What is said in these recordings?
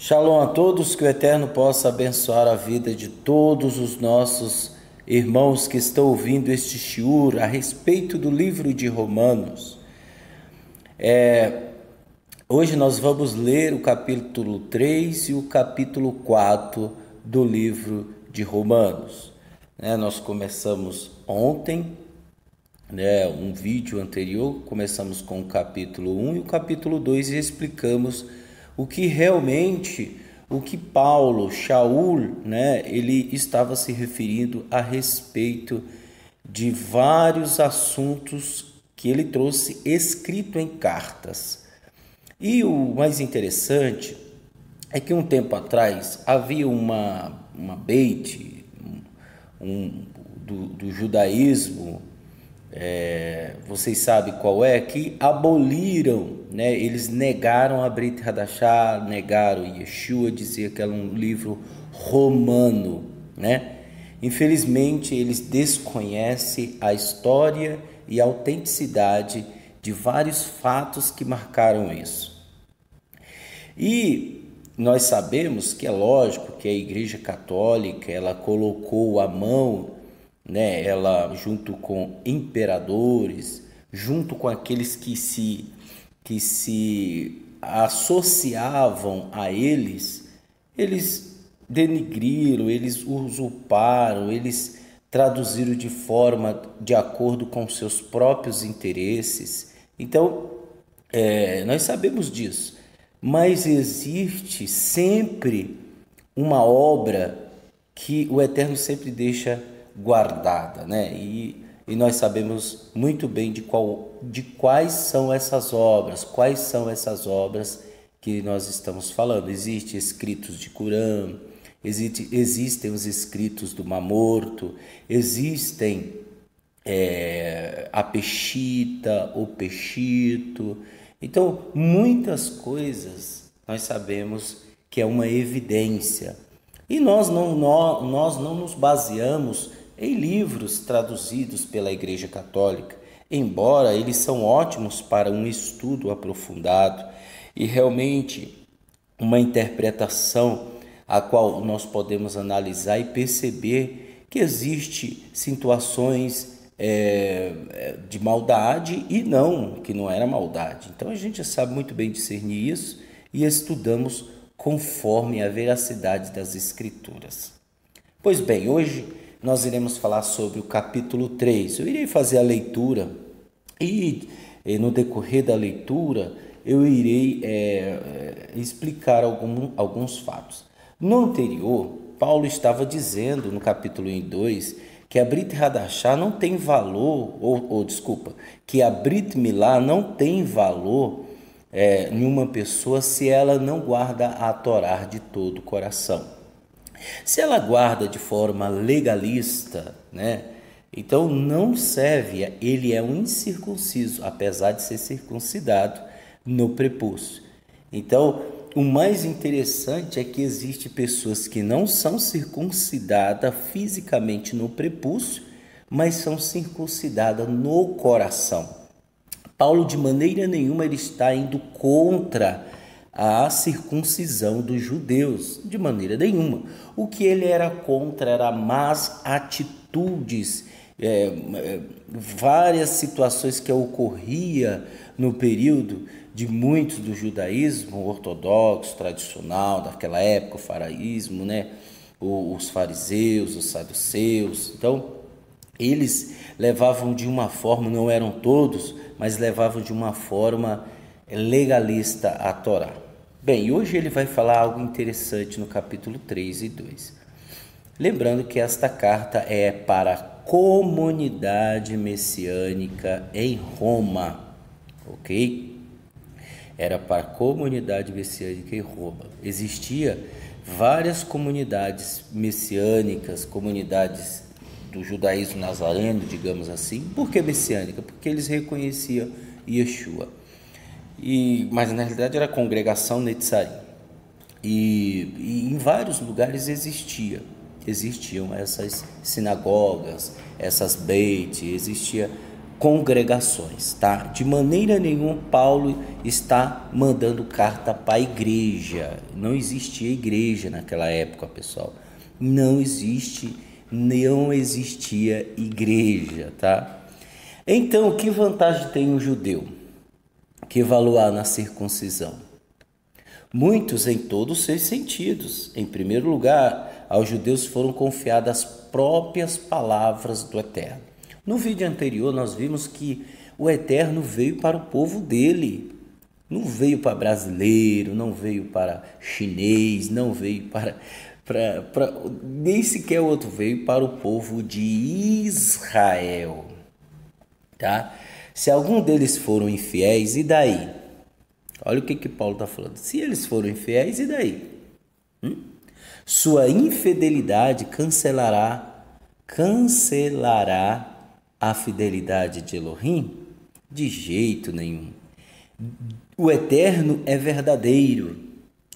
Shalom a todos, que o Eterno possa abençoar a vida de todos os nossos irmãos que estão ouvindo este shiur a respeito do livro de Romanos. Hoje nós vamos ler o capítulo 3 e o capítulo 4 do livro de Romanos. Nós começamos ontem, um vídeo anterior, começamos com o capítulo 1 e o capítulo 2 e explicamos o que Paulo, Shaul, ele estava se referindo a respeito de vários assuntos que ele trouxe escrito em cartas. E o mais interessante é que um tempo atrás havia uma beit do judaísmo, vocês sabem qual é, que aboliram, eles negaram a Brit Hadashah, negaram Yeshua, dizia que era um livro romano, Infelizmente, eles desconhecem a história e a autenticidade de vários fatos que marcaram isso. E nós sabemos que é lógico que a Igreja Católica, ela colocou a mão, ela junto com imperadores, junto com aqueles que se associavam a eles denigriram, eles usurparam, eles traduziram de forma de acordo com seus próprios interesses. Então, nós sabemos disso, mas existe sempre uma obra que o Eterno sempre deixa guardada, E nós sabemos muito bem de quais são essas obras que nós estamos falando. Existem escritos de Corão, existem os escritos do Mar Morto, existem a Peshita, o Peshito. Então, muitas coisas nós sabemos que é uma evidência. E nós não nos baseamos em livros traduzidos pela Igreja Católica, embora eles são ótimos para um estudo aprofundado e realmente uma interpretação a qual nós podemos analisar e perceber que existe situações de maldade e que não era maldade. Então a gente já sabe muito bem discernir isso e estudamos conforme a veracidade das Escrituras. Pois bem, hoje nós iremos falar sobre o capítulo 3. Eu irei fazer a leitura e no decorrer da leitura eu irei explicar alguns fatos. No anterior, Paulo estava dizendo no capítulo 2 que a Brit Hadashah não tem valor, que a Brit Milá não tem valor em uma pessoa se ela não guarda a Torá de todo o coração. Se ela guarda de forma legalista, então não serve, ele é um incircunciso, apesar de ser circuncidado no prepúcio. Então, o mais interessante é que existem pessoas que não são circuncidadas fisicamente no prepúcio, mas são circuncidadas no coração. Paulo, de maneira nenhuma, ele está indo contra a circuncisão dos judeus, de maneira nenhuma. O que ele era contra era más atitudes, várias situações que ocorria no período de muitos do judaísmo ortodoxo, tradicional, daquela época, o faraísmo, os fariseus, os saduceus. Então, eles levavam de uma forma, não eram todos, mas levavam de uma forma legalista a Torá. Bem, hoje ele vai falar algo interessante no capítulo 3 e 2. Lembrando que esta carta é para a comunidade messiânica em Roma, ok? Era para a comunidade messiânica em Roma. Existia várias comunidades messiânicas, comunidades do judaísmo nazareno, digamos assim. Por que messiânica? Porque eles reconheciam Yeshua. Mas na realidade era a congregação Netzarim. E em vários lugares existiam essas sinagogas, essas beit, existia congregações, tá? De maneira nenhuma Paulo está mandando carta para a igreja. Não existia igreja naquela época, pessoal. Não existia igreja, tá? Então, que vantagem tem o judeu que valor há na circuncisão? Muitos em todos os seus sentidos. Em primeiro lugar, aos judeus foram confiadas as próprias palavras do Eterno. No vídeo anterior, nós vimos que o Eterno veio para o povo dele. Não veio para brasileiro, não veio para chinês, não veio para nem sequer outro, veio para o povo de Israel. Tá? Se algum deles foram infiéis, e daí? Olha o que Paulo está falando. Se eles foram infiéis, e daí? Sua infidelidade cancelará a fidelidade de Elohim? De jeito nenhum. O Eterno é verdadeiro,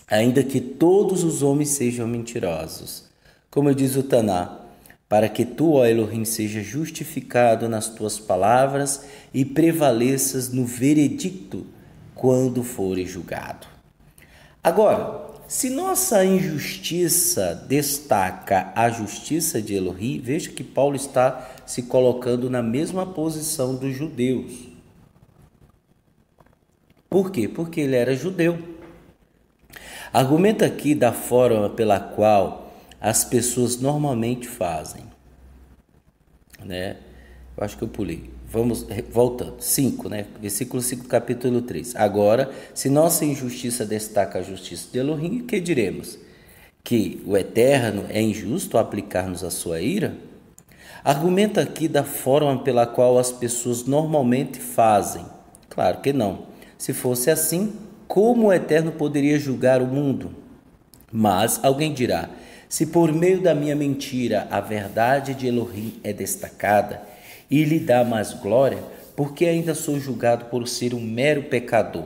ainda que todos os homens sejam mentirosos. Como diz o Taná, para que tu, ó Elohim, seja justificado nas tuas palavras e prevaleças no veredicto quando fores julgado. Agora, se nossa injustiça destaca a justiça de Elohim, veja que Paulo está se colocando na mesma posição dos judeus. Por quê? Porque ele era judeu. Argumenta aqui da forma pela qual as pessoas normalmente fazem, né? Eu acho que eu pulei. Vamos voltando. 5, né? Versículo 5, capítulo 3. Agora, se nossa injustiça destaca a justiça de Elohim, que diremos? Que o Eterno é injusto ao aplicar-nos a sua ira? Argumenta aqui da forma pela qual as pessoas normalmente fazem. Claro que não. Se fosse assim, como o Eterno poderia julgar o mundo? Mas alguém dirá, se por meio da minha mentira a verdade de Elohim é destacada e lhe dá mais glória, porque ainda sou julgado por ser um mero pecador?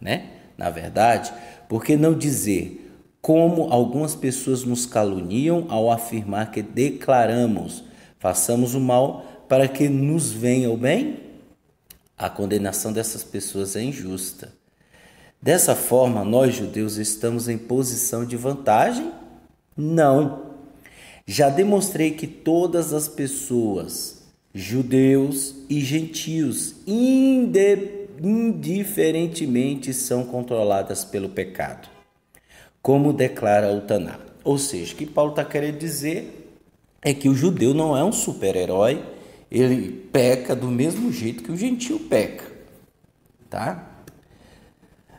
Né? Na verdade, por que não dizer como algumas pessoas nos caluniam ao afirmar que declaramos, façamos o mal para que nos venha o bem? A condenação dessas pessoas é injusta. Dessa forma, nós judeus estamos em posição de vantagem? Não. Já demonstrei que todas as pessoas, judeus e gentios, indiferentemente são controladas pelo pecado, como declara o Taná. Ou seja, o que Paulo está querendo dizer é que o judeu não é um super-herói, ele peca do mesmo jeito que o gentio peca, tá?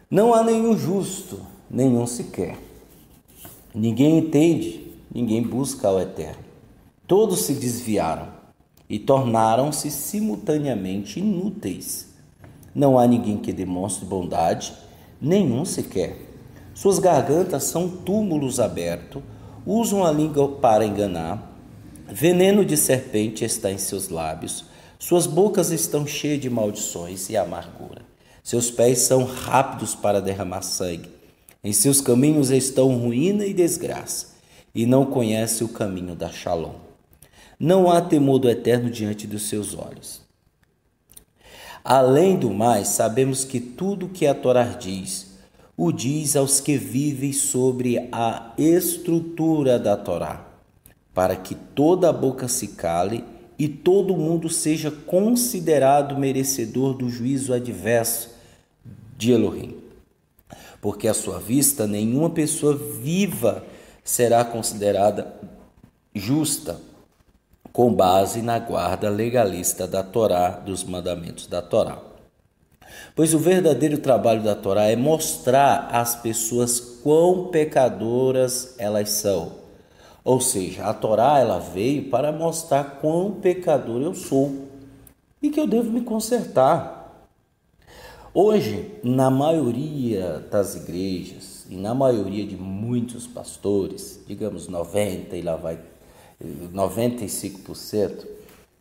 Não há nenhum justo, nenhum sequer. Ninguém entende, ninguém busca ao Eterno. Todos se desviaram e tornaram-se simultaneamente inúteis. Não há ninguém que demonstre bondade, nenhum sequer. Suas gargantas são túmulos abertos, usam a língua para enganar, veneno de serpente está em seus lábios, suas bocas estão cheias de maldições e amargura. Seus pés são rápidos para derramar sangue. Em seus caminhos estão ruína e desgraça, e não conhece o caminho da Shalom. Não há temor do Eterno diante dos seus olhos. Além do mais, sabemos que tudo que a Torá diz, o diz aos que vivem sobre a estrutura da Torá, para que toda a boca se cale e todo mundo seja considerado merecedor do juízo adverso de Elohim. Porque à sua vista nenhuma pessoa viva será considerada justa com base na guarda legalista da Torá, dos mandamentos da Torá. Pois o verdadeiro trabalho da Torá é mostrar às pessoas quão pecadoras elas são. Ou seja, a Torá ela veio para mostrar quão pecador eu sou e que eu devo me consertar. Hoje, na maioria das igrejas e na maioria de muitos pastores, digamos 95%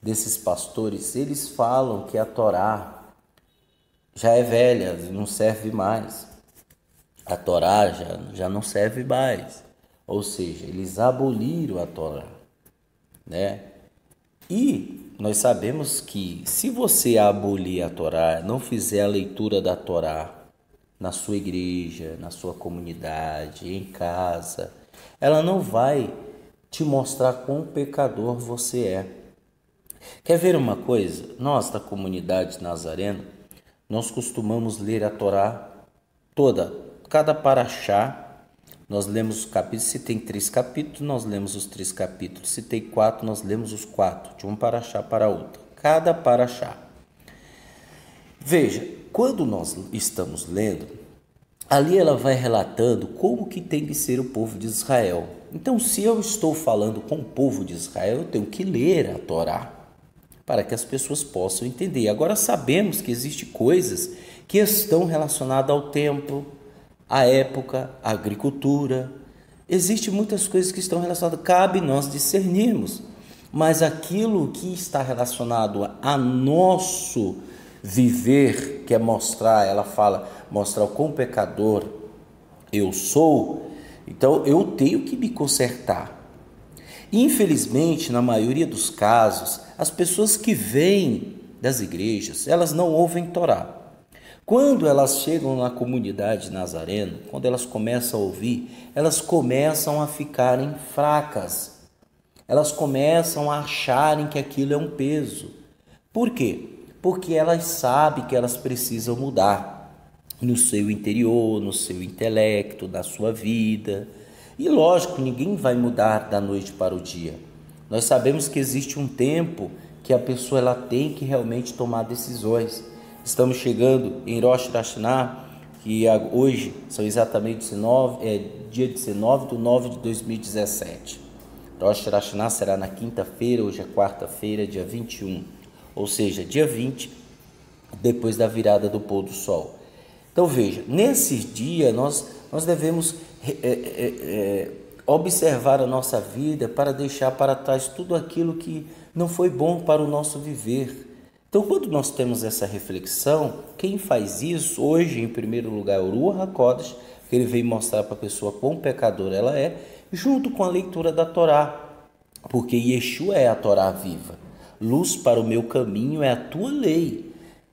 desses pastores, eles falam que a Torá já é velha, não serve mais. A Torá já não serve mais. Ou seja, eles aboliram a Torá, né? E nós sabemos que se você abolir a Torá, não fizer a leitura da Torá na sua igreja, na sua comunidade, em casa, ela não vai te mostrar quão pecador você é. Quer ver uma coisa? Nós da comunidade nazarena, nós costumamos ler a Torá toda, cada paraxá. Nós lemos os capítulos. Se tem 3 capítulos, nós lemos os 3 capítulos. Se tem 4, nós lemos os 4, de um paraxá para outro, cada paraxá. Veja, quando nós estamos lendo, ali ela vai relatando como que tem que ser o povo de Israel. Então, se eu estou falando com o povo de Israel, eu tenho que ler a Torá para que as pessoas possam entender. Agora sabemos que existem coisas que estão relacionadas ao tempo, à época, à agricultura. Existem muitas coisas que estão relacionadas, cabe nós discernirmos. Mas aquilo que está relacionado a nosso viver, que é mostrar, ela fala, mostrar o quão pecador eu sou, então eu tenho que me consertar. Infelizmente, na maioria dos casos, as pessoas que vêm das igrejas, elas não ouvem Torá. Quando elas chegam na comunidade nazarena, quando elas começam a ouvir, elas começam a ficarem fracas. Elas começam a acharem que aquilo é um peso. Por quê? Porque elas sabem que elas precisam mudar no seu interior, no seu intelecto, na sua vida. E lógico, ninguém vai mudar da noite para o dia. Nós sabemos que existe um tempo que a pessoa ela tem que realmente tomar decisões. Estamos chegando em Rosh Hashanah, que hoje são exatamente dia 19/9 de 2017. Rosh Hashanah será na quinta-feira, hoje é quarta-feira, dia 21, ou seja, dia 20, depois da virada do pôr do sol. Então veja, nesse dia nós devemos observar a nossa vida para deixar para trás tudo aquilo que não foi bom para o nosso viver. Então, quando nós temos essa reflexão, quem faz isso hoje, em primeiro lugar, é o Ruach HaKodesh, que ele vem mostrar para a pessoa quão pecadora ela é, junto com a leitura da Torá, porque Yeshua é a Torá viva. Luz para o meu caminho é a tua lei.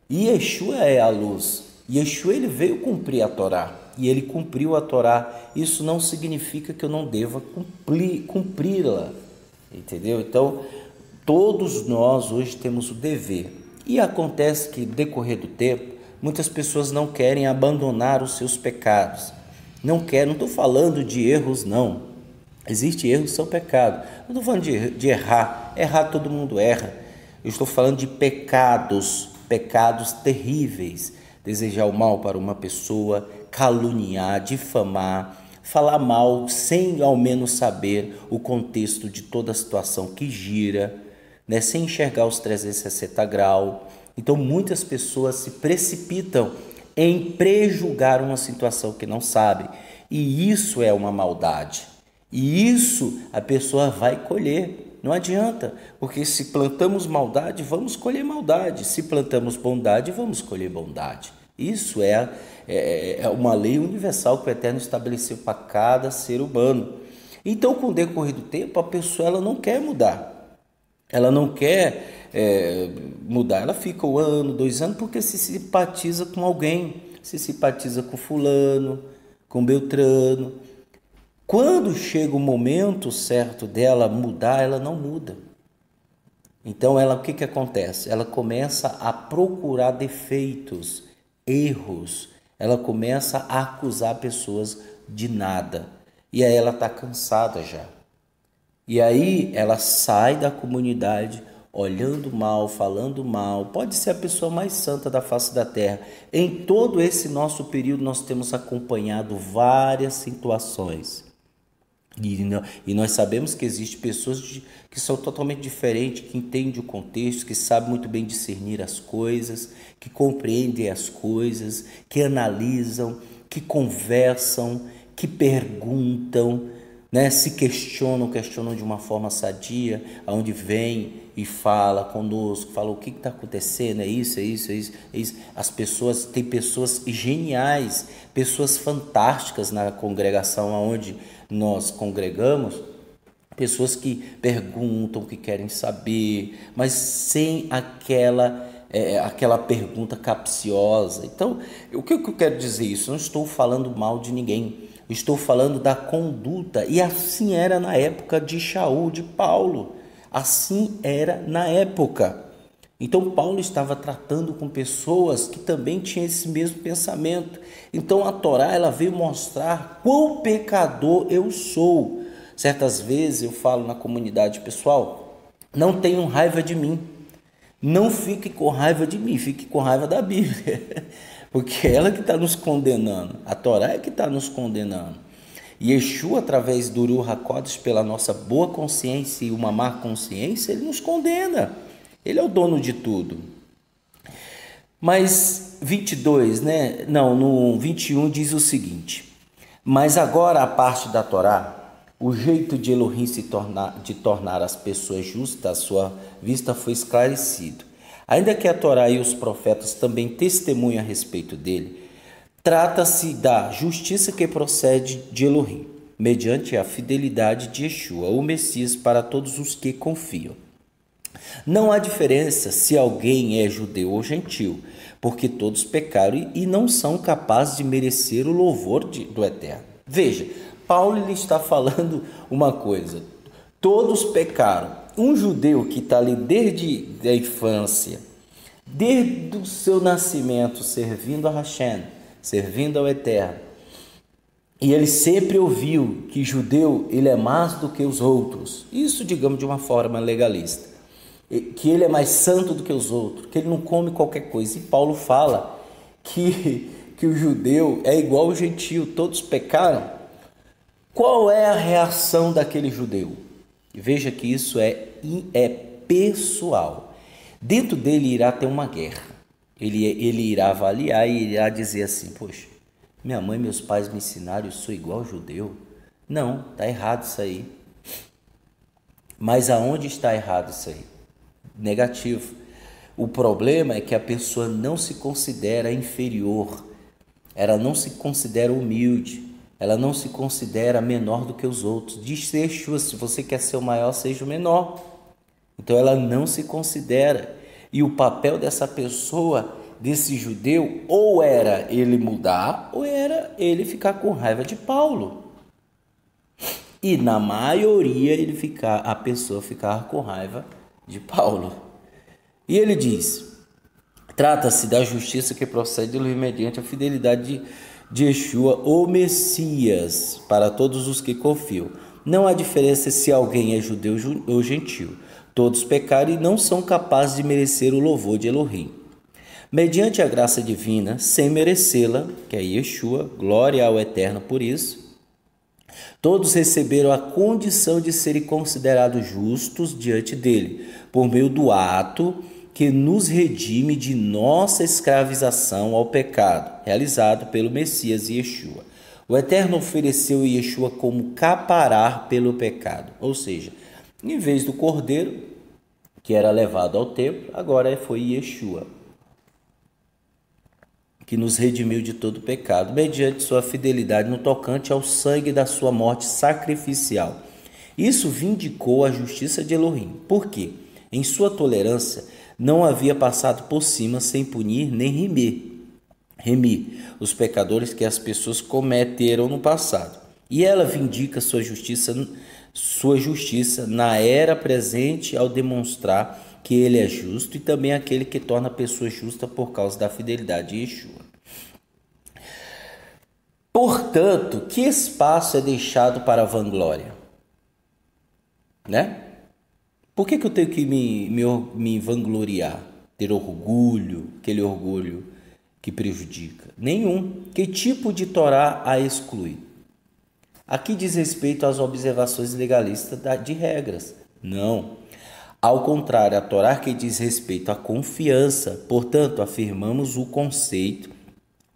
E Yeshua é a luz. Yeshua ele veio cumprir a Torá e ele cumpriu a Torá. Isso não significa que eu não deva cumpri-la, entendeu? Então, todos nós hoje temos o dever. E acontece que, no decorrer do tempo, muitas pessoas não querem abandonar os seus pecados. Não estou falando de erros, não. Existem erros que são pecado. Não estou falando de errar. Errar todo mundo erra. Eu estou falando de pecados terríveis. Desejar o mal para uma pessoa, caluniar, difamar, falar mal sem ao menos saber o contexto de toda a situação que gira, né? Sem enxergar os 360 graus. Então muitas pessoas se precipitam em prejulgar uma situação que não sabe. E isso é uma maldade. E isso a pessoa vai colher. Não adianta, porque se plantamos maldade, vamos colher maldade. Se plantamos bondade, vamos colher bondade. Isso é uma lei universal que o Eterno estabeleceu para cada ser humano. Então, com o decorrer do tempo, a pessoa ela não quer mudar. Ela não quer mudar. Ela fica 1 ano, 2 anos, porque se simpatiza com alguém. Se simpatiza com fulano, com Beltrano. Quando chega o momento certo dela mudar, ela não muda. Então, o que acontece? Ela começa a procurar defeitos, erros. Ela começa a acusar pessoas de nada. E aí ela está cansada já. E aí ela sai da comunidade olhando mal, falando mal. Pode ser a pessoa mais santa da face da terra. Em todo esse nosso período nós temos acompanhado várias situações. E nós sabemos que existem pessoas que são totalmente diferentes, que entendem o contexto, que sabem muito bem discernir as coisas, que compreendem as coisas, que analisam, que conversam, que perguntam, né? Se questionam de uma forma sadia, aonde vem e fala conosco, fala o que está acontecendo, é isso. As pessoas, tem pessoas geniais, pessoas fantásticas na congregação onde nós congregamos, pessoas que perguntam, que querem saber, mas sem aquela pergunta capciosa. Então, o que eu quero dizer isso? Eu não estou falando mal de ninguém, eu estou falando da conduta, e assim era na época de Shaul, de Paulo, assim era na época. Então Paulo estava tratando com pessoas que também tinham esse mesmo pensamento. Então a Torá, ela veio mostrar quão pecador eu sou. Certas vezes eu falo na comunidade, pessoal, não tenham raiva de mim. Não fique com raiva de mim, fique com raiva da Bíblia. Porque é ela que está nos condenando. A Torá é que está nos condenando. E Yeshua, através do Ruach HaKodesh, pela nossa boa consciência e uma má consciência, ele nos condena. Ele é o dono de tudo. Mas 22, né? Não, no 21 diz o seguinte: mas agora a parte da Torá, o jeito de Elohim de tornar as pessoas justas à sua vista foi esclarecido. Ainda que a Torá e os profetas também testemunhem a respeito dele, trata-se da justiça que procede de Elohim, mediante a fidelidade de Yeshua, o Messias, para todos os que confiam. Não há diferença se alguém é judeu ou gentil, porque todos pecaram e não são capazes de merecer o louvor do Eterno. Veja, Paulo ele está falando uma coisa: todos pecaram. Um judeu que está ali desde a infância, desde o seu nascimento, servindo a Hashem, servindo ao Eterno, e ele sempre ouviu que judeu ele é mais do que os outros, isso digamos de uma forma legalista, que ele é mais santo do que os outros, que ele não come qualquer coisa. E Paulo fala que o judeu é igual ao gentio, todos pecaram. Qual é a reação daquele judeu? Veja que isso é pessoal. Dentro dele irá ter uma guerra. Ele irá avaliar e irá dizer assim: poxa, minha mãe e meus pais me ensinaram, eu sou igual ao judeu. Não, está errado isso aí. Mas aonde está errado isso aí? Negativo. O problema é que a pessoa não se considera inferior, ela não se considera humilde, ela não se considera menor do que os outros. Diz Yeshua: se você quer ser o maior, seja o menor. Então ela não se considera. E o papel dessa pessoa, desse judeu, ou era ele mudar, ou era ele ficar com raiva de Paulo. E na maioria a pessoa ficava com raiva de Paulo. E ele diz: trata-se da justiça que procede mediante a fidelidade de Yeshua, o Messias, para todos os que confiam. Não há diferença se alguém é judeu ou gentil. Todos pecaram e não são capazes de merecer o louvor de Elohim. Mediante a graça divina, sem merecê-la, que é Yeshua, glória ao Eterno por isso, todos receberam a condição de serem considerados justos diante dele, por meio do ato que nos redime de nossa escravização ao pecado, realizado pelo Messias Yeshua. O Eterno ofereceu Yeshua como caparar pelo pecado, ou seja, em vez do cordeiro, que era levado ao templo, agora foi Yeshua, que nos redimiu de todo pecado, mediante sua fidelidade no tocante ao sangue da sua morte sacrificial. Isso vindicou a justiça de Elohim, porque, em sua tolerância, não havia passado por cima sem punir nem remir os pecadores que as pessoas cometeram no passado. E ela vindica sua justiça na era presente ao demonstrar que ele é justo e também aquele que torna a pessoa justa por causa da fidelidade de Yeshua. Portanto, que espaço é deixado para a vanglória? Né? Por que eu tenho que me vangloriar? Ter orgulho, aquele orgulho que prejudica? Nenhum. Que tipo de Torá a exclui? Aqui diz respeito às observações legalistas de regras. Não. Ao contrário, a Torá que diz respeito à confiança. Portanto, afirmamos o conceito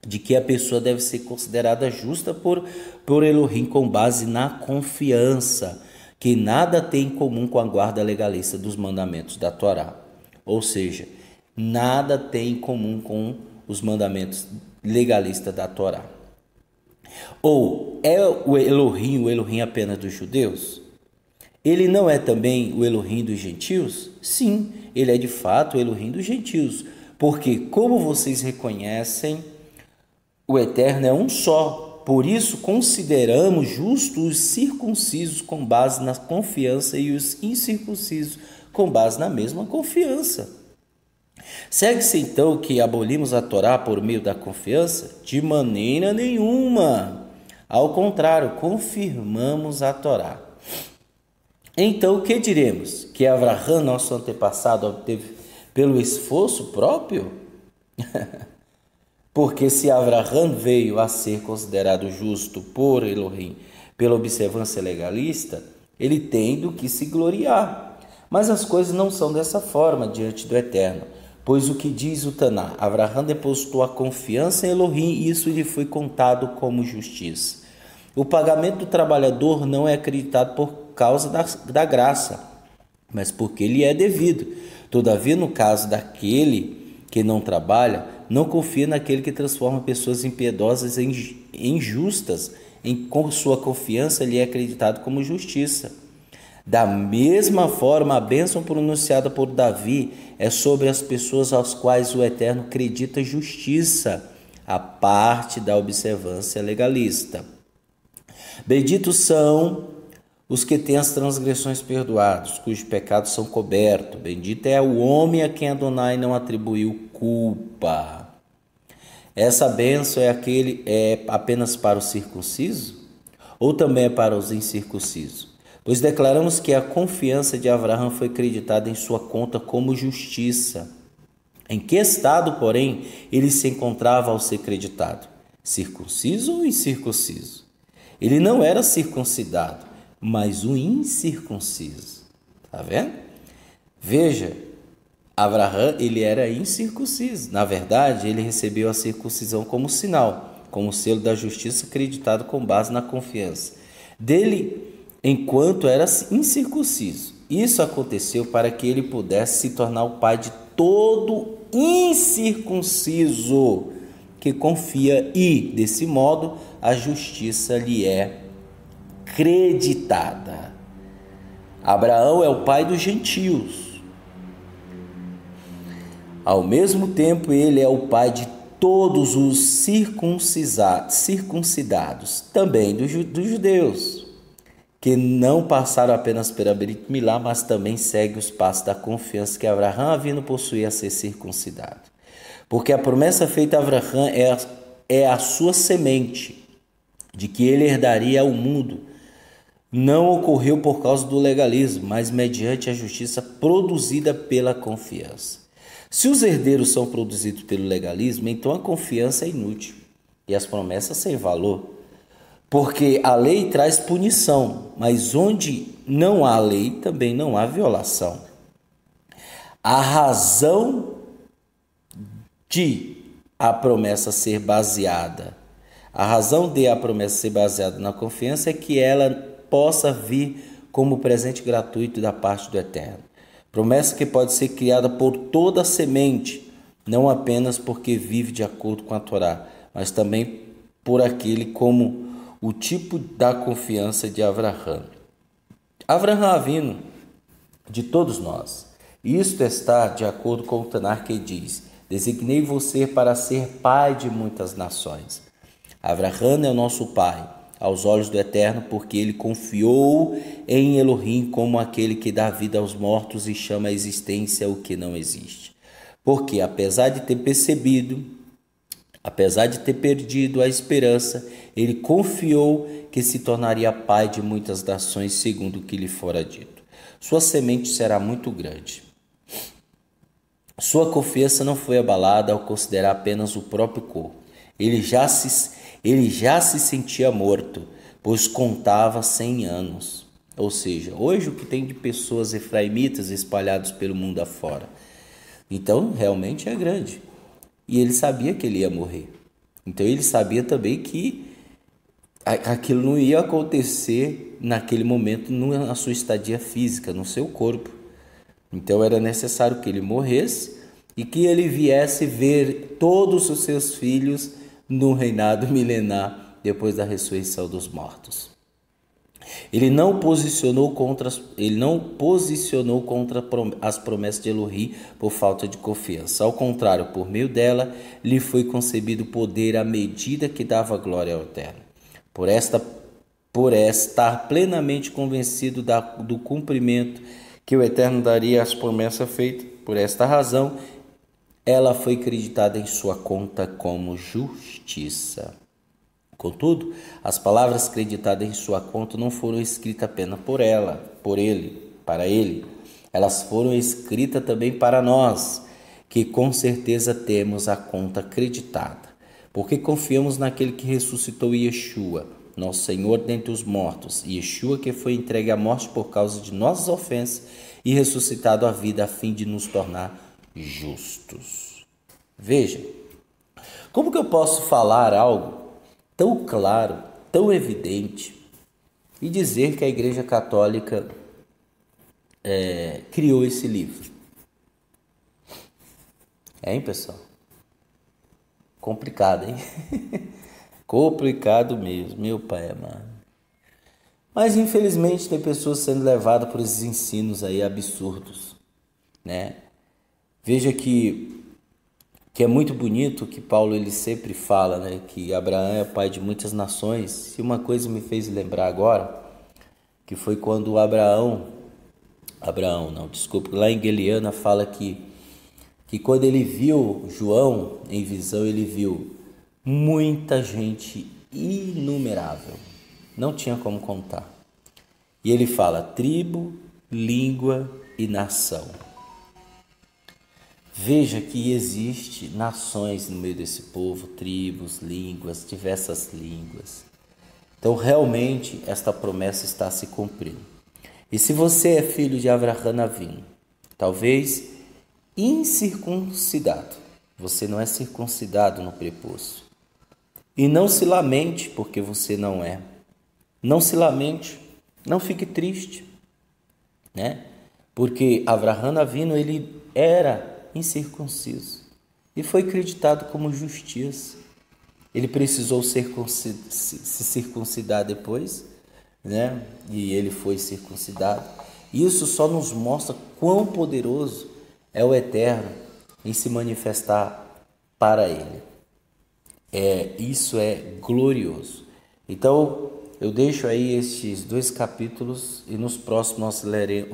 de que a pessoa deve ser considerada justa por Elohim com base na confiança, que nada tem em comum com a guarda legalista dos mandamentos da Torá. Ou seja, nada tem em comum com os mandamentos legalistas da Torá. Ou é o Elohim apenas dos judeus? Ele não é também o Elohim dos gentios? Sim, ele é de fato o Elohim dos gentios, porque, como vocês reconhecem, o Eterno é um só. Por isso, consideramos justos os circuncisos com base na confiança e os incircuncisos com base na mesma confiança. Segue-se então que abolimos a Torá por meio da confiança? De maneira nenhuma. Ao contrário, confirmamos a Torá. Então, o que diremos? Que Avraham, nosso antepassado, obteve pelo esforço próprio? Porque se Avraham veio a ser considerado justo por Elohim pela observância legalista, ele tem do que se gloriar. Mas as coisas não são dessa forma diante do Eterno. Pois o que diz o Taná? Avraham depositou a confiança em Elohim e isso lhe foi contado como justiça. O pagamento do trabalhador não é acreditado por causa da graça, mas porque lhe é devido. Todavia, no caso daquele que não trabalha, não confia naquele que transforma pessoas impiedosas em justas, com sua confiança lhe é acreditado como justiça. Da mesma forma, a bênção pronunciada por Davi é sobre as pessoas às quais o Eterno acredita justiça, a parte da observância legalista. Benditos são os que têm as transgressões perdoadas, cujos pecados são cobertos. Bendito é o homem a quem Adonai não atribuiu culpa. Essa bênção é apenas para o circunciso? Ou também é para os incircuncisos? Pois declaramos que a confiança de Avraham foi creditada em sua conta como justiça. Em que estado, porém, ele se encontrava ao ser creditado? Circunciso ou incircunciso? Ele não era circuncidado, mas o incircunciso. Está vendo? Veja, Avraham, ele era incircunciso. Na verdade, ele recebeu a circuncisão como sinal, como selo da justiça acreditado com base na confiança dele enquanto era incircunciso. Isso aconteceu para que ele pudesse se tornar o pai de todo incircunciso que confia e, desse modo, a justiça lhe é creditada. Abraão é o pai dos gentios. Ao mesmo tempo, ele é o pai de todos os circuncidados, também dos judeus, que não passaram apenas pela Brit Milá, mas também seguem os passos da confiança que Avraham havia possuir a ser circuncidado. Porque a promessa feita a Avraham é a sua semente, de que ele herdaria o mundo. Não ocorreu por causa do legalismo, mas mediante a justiça produzida pela confiança. Se os herdeiros são produzidos pelo legalismo, então a confiança é inútil e as promessas sem valor. Porque a lei traz punição, mas onde não há lei, também não há violação. A razão de a promessa ser baseada na confiança é que ela possa vir como presente gratuito da parte do Eterno. Promessa que pode ser criada por toda a semente, não apenas porque vive de acordo com a Torá, mas também por aquele como o tipo da confiança de Avraham. Avraham Avinu, de todos nós. Isto está de acordo com o Tanar que diz: designei você para ser pai de muitas nações. Avraham é o nosso pai, aos olhos do Eterno, porque ele confiou em Elohim como aquele que dá vida aos mortos e chama à existência o que não existe. Porque, apesar de ter perdido a esperança, ele confiou que se tornaria pai de muitas nações, segundo o que lhe fora dito. Sua semente será muito grande. Sua confiança não foi abalada ao considerar apenas o próprio corpo. Ele já se sentia morto, pois contava 100 anos. Ou seja, hoje o que tem de pessoas efraimitas espalhados pelo mundo afora. Então, realmente é grande. E ele sabia que ele ia morrer. Então, ele sabia também que aquilo não ia acontecer naquele momento na sua estadia física, no seu corpo. Então, era necessário que ele morresse e que ele viesse ver todos os seus filhos no reinado milenar depois da ressurreição dos mortos. Ele não posicionou contra as promessas de Elohim por falta de confiança. Ao contrário, por meio dela, lhe foi concebido poder à medida que dava glória ao Eterno. Por estar plenamente convencido do cumprimento que o Eterno daria às promessas feitas, por esta razão, ela foi acreditada em sua conta como justiça. Contudo, as palavras creditadas em sua conta não foram escritas apenas para ele. Elas foram escritas também para nós, que com certeza temos a conta creditada, porque confiamos naquele que ressuscitou Yeshua, nosso Senhor dentre os mortos, Yeshua que foi entregue à morte por causa de nossas ofensas e ressuscitado à vida a fim de nos tornar justos. Veja, como que eu posso falar algo tão claro, tão evidente, e dizer que a Igreja Católica criou esse livro? Hein, pessoal? Complicado, hein? Complicado mesmo, meu pai amado. Mas infelizmente tem pessoas sendo levadas por esses ensinos aí absurdos, né? Veja que é muito bonito que Paulo ele sempre fala, né, que Abraão é pai de muitas nações. E uma coisa me fez lembrar agora, que foi quando lá em Gueliana fala que quando ele viu João em visão, ele viu muita gente inumerável, não tinha como contar. E ele fala tribo, língua e nação. Veja que existe nações no meio desse povo, tribos, línguas, diversas línguas. Então, realmente, esta promessa está se cumprindo. E se você é filho de Avraham Avinu, talvez incircuncidado, você não é circuncidado no prepúcio. E não se lamente porque você não é. Não se lamente, não fique triste, né? Porque Avraham Avinu, ele era incircunciso e foi acreditado como justiça. Ele precisou se circuncidar depois, né? E ele foi circuncidado. Isso só nos mostra quão poderoso é o Eterno em se manifestar para ele. Isso é glorioso. Então eu deixo aí estes 2 capítulos e nos próximos nós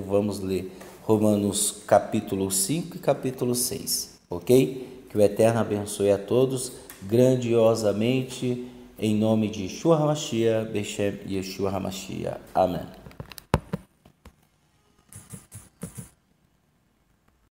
vamos ler Romanos capítulo 5 e capítulo 6, ok? Que o Eterno abençoe a todos grandiosamente, em nome de Yeshua HaMashiach, Beshem Yeshua HaMashiach. Amém.